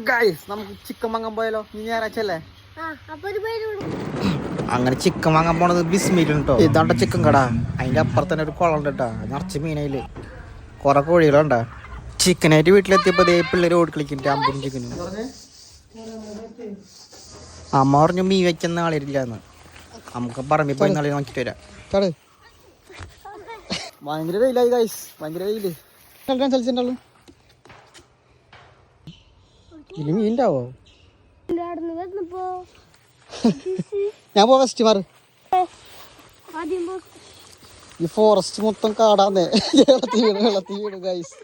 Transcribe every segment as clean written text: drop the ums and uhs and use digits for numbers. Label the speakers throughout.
Speaker 1: Guys നമുക്ക് chicken വാങ്ങാൻ പോയാലോ? നീ ഞായറാഴ്ചല്ലേ? അങ്ങനെ ചിക്കൻ വാങ്ങാൻ പോണത് ബിസ്മിയിലാണ് കേട്ടോ. ഇതാണ്ട ചിക്കൻ കട. അതിന്റെ അപ്പുറത്ത് തന്നെ ഒരു കുളം ഉണ്ട് കേട്ടോ. നിറച്ച് മീനയില് കുറെ കോഴികളുണ്ടാ. ചിക്കനായിട്ട് വീട്ടിലെത്തിയപ്പോ പിള്ളേര് ഓടി കളിക്കും അമ്പും ചിക്കനും. അമ്മ പറഞ്ഞു മീൻ വെക്കുന്ന ആളിരില്ലാന്ന്. നമുക്ക് പറമ്പിൽ പോയി നാളെ നോക്കിട്ട് വരാം. ഭയങ്കര വെയിലായി ഗൈസ്, ഭയങ്കര വെയില്. ചലിച്ചിട്ടുണ്ടല്ലോ ഇനി മീൻ ഉണ്ടാവോ? ഞാൻ പോ ഫസ്റ്റ് മാറ്. ഈ ഫോറസ്റ്റ് മൊത്തം കാടാന്നേ. വെള്ളത്തി വീണ് ഗൈസ്.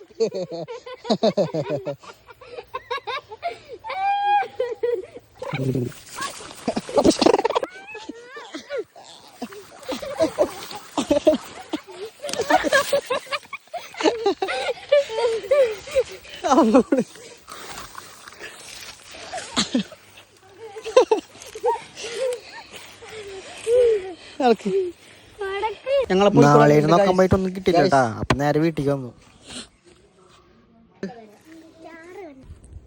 Speaker 1: നാളെ നോക്കാൻ പോയിട്ടൊന്നും കിട്ടില്ല കേട്ടാ. അപ്പൊ നേരെ വീട്ടിലേക്ക് വന്നു.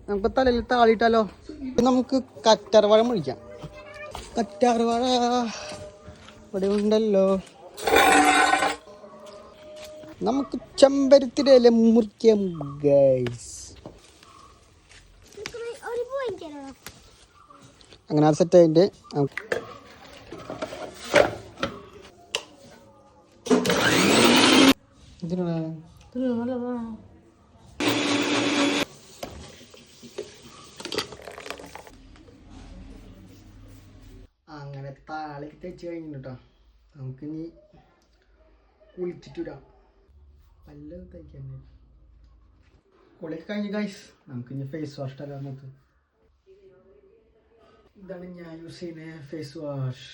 Speaker 1: നമുക്ക് തലയിൽ താളിട്ടാലോ? നമുക്ക് കറ്റാർവാഴ മുഴിക്കാം. കറ്റാർവാഴ ഇവിടെ ഉണ്ടല്ലോ. നമുക്ക് ചെമ്പരത്തിയുടെ ഇല മുറിക്കാം ഗൈസ്. അങ്ങനെ അത് സെറ്റ് ആയിട്ട് അങ്ങനെ താളി തെച്ച് കഴിഞ്ഞു കേട്ടോ. നമുക്കിനി കുളിച്ചിട്ടിടാം. പല്ല് തയ്ക്കാൻ കുളിയൊക്കെ കഴിഞ്ഞ് ഗൈസ്. നമുക്കിനി ഫേസ് വാഷ് തരാൻ നോക്ക്. ഇതാണ് ഞാൻ യൂസ് ചെയ്യുന്ന ഫേസ് വാഷ്.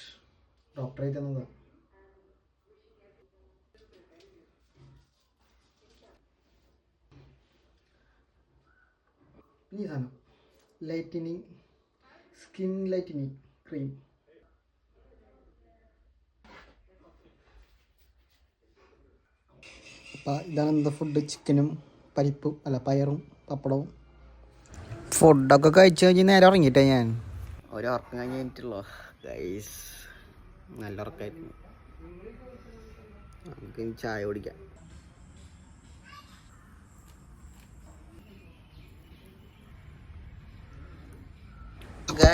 Speaker 1: ഡോക്ടറെ തന്നതാണ്. ഈ സാധനം ലൈറ്റനിങ് സ്കിൻ ലൈറ്റനിങ് ക്രീം. അപ്പം ഇതാണ് എന്താ ഫുഡ്. ചിക്കനും പരിപ്പും പയറും പപ്പടവും. ഫുഡൊക്കെ കഴിച്ച് കഴിഞ്ഞ് നേരെ ഉറങ്ങിയിട്ടേ ഞാൻ. ഉറക്കം കഴിഞ്ഞിട്ടുള്ളൂ ഗൈസ്. നല്ല ഉറക്കമായിരുന്നു. നമുക്ക് ചായ കുടിക്കാം.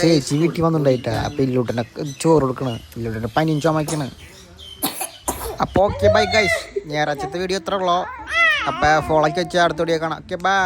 Speaker 1: ചേച്ചി വീട്ടിൽ വന്നിട്ടുണ്ടായിട്ടാ. അപ്പൊ ഇല്ലൂട്ടനെ ചോറ് കൊടുക്കണ. ഇല്ലൂട്ടനെ പനിയും ചുമക്കണ്. അപ്പൊ ഓക്കെ ബൈ ഗൈസ്. ഞായറാഴ്ചത്തെ വീഡിയോ എത്ര ഉള്ളോ. അപ്പൊ ഫോളോക്ക് വെച്ച് അടുത്ത വീഡിയോ കാണാം. Okay bye.